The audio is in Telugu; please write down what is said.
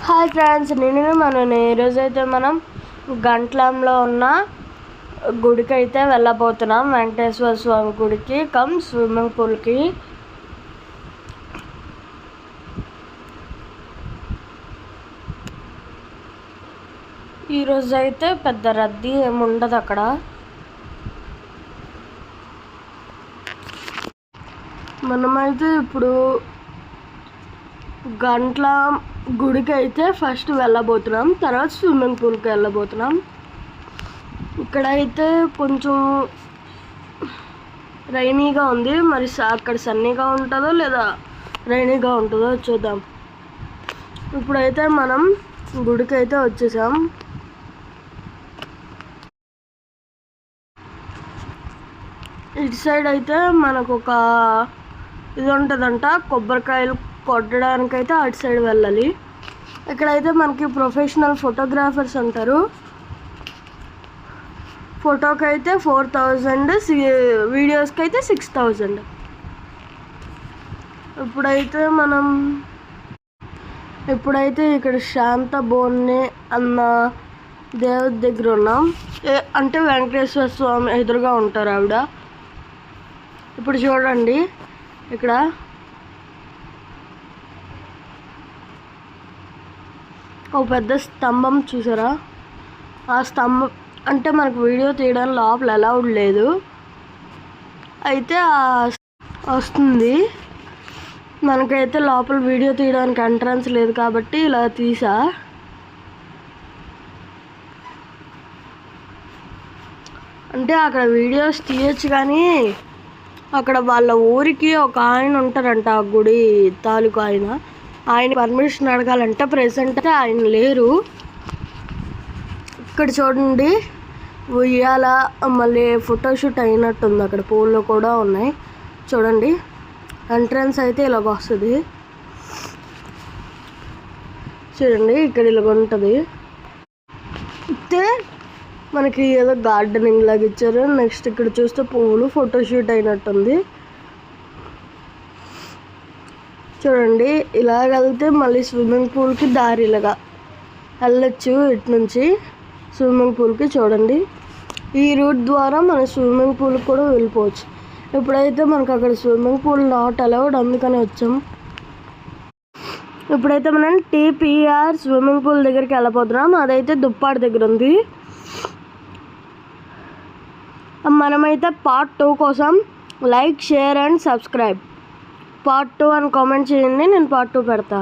హాయ్ ఫ్రెండ్స్, ఈరోజైతే మనం గంట్లంలో ఉన్న గుడికి అయితే వెళ్ళబోతున్నాం. వెంకటేశ్వర స్వామి గుడికి కమ్ స్విమ్మింగ్ పూల్కి. ఈరోజు అయితే పెద్ద రద్దీ ఏముండదు అక్కడ. మనమైతే ఇప్పుడు గంట్లం గుడికి అయితే ఫస్ట్ వెళ్ళబోతున్నాం, తర్వాత స్విమ్మింగ్ పూల్కి వెళ్ళబోతున్నాం. ఇక్కడైతే కొంచెం రైనీగా ఉంది, మరి అక్కడ సన్నీగా ఉంటుందో లేదా రైనీగా ఉంటుందో చూద్దాం. ఇప్పుడైతే మనం గుడికి అయితే వచ్చేసాం. ఇటు సైడ్ అయితే మనకు ఒక ఇది ఉంటుందంట, కొబ్బరికాయలు కొట్టడానికైతే అటు సైడ్ వెళ్ళాలి. ఇక్కడైతే మనకి ప్రొఫెషనల్ ఫోటోగ్రాఫర్స్ ఉంటారు. ఫోటోకి అయితే 4000, వీడియోస్కి అయితే 6000. ఇప్పుడైతే ఇక్కడ శాంత బోన్నే అన్న దేవుడి దగ్గర ఉన్నాం. అంటే వెంకటేశ్వర స్వామి ఎదురుగా ఉంటారు ఆవిడ. ఇప్పుడు చూడండి, ఇక్కడ ఒక పెద్ద స్తంభం చూసారా? ఆ స్తంభం అంటే మనకు వీడియో తీయడానికి లోపల అలౌడ్ లేదు, అయితే వస్తుంది. మనకైతే లోపల వీడియో తీయడానికి ఎంట్రన్స్ లేదు కాబట్టి ఇలా తీసా. అంటే అక్కడ వీడియోస్ తీయచ్చు, కానీ అక్కడ వాళ్ళ ఊరికి ఒక ఆయన ఉంటారంట, ఆ గుడి తాలూకు ఆయన పర్మిషన్ అడగాలంటే ప్రెసెంట్ ఆయన లేరు. ఇక్కడ చూడండి, ఉయ్యాల మళ్ళీ ఫోటోషూట్ అయినట్టుంది. అక్కడ పూలు కూడా ఉన్నాయి చూడండి. ఎంట్రన్స్ అయితే ఇలాగ వస్తుంది చూడండి, ఇక్కడ ఇలాగ ఉంటుంది. అయితే మనకి ఏదో గార్డెనింగ్ లాగా ఇచ్చారు. నెక్స్ట్ ఇక్కడ చూస్తే పువ్వులు ఫోటోషూట్ అయినట్టుంది చూడండి. ఇలాగ వెళ్తే మళ్ళీ స్విమ్మింగ్ పూల్కి దారి ఇలాగా వెళ్ళచ్చు. ఇటు నుంచి స్విమ్మింగ్ పూల్కి చూడండి, ఈ రూట్ ద్వారా మన స్విమ్మింగ్ పూల్కి కూడా వెళ్ళిపోవచ్చు. ఇప్పుడైతే మనకు అక్కడ స్విమ్మింగ్ పూల్ నాట్ అలౌడ్, అందుకని వచ్చాం. ఇప్పుడైతే మనం టీపీఆర్ స్విమ్మింగ్ పూల్ దగ్గరికి వెళ్ళిపోతున్నాం. అదైతే దుప్పాడు దగ్గర ఉంది. మనమైతే పార్ట్ 2 కోసం like, share and subscribe. Part 2 అని కామెంట్ చేయండి, నేను పార్ట్ 2 పెడతా.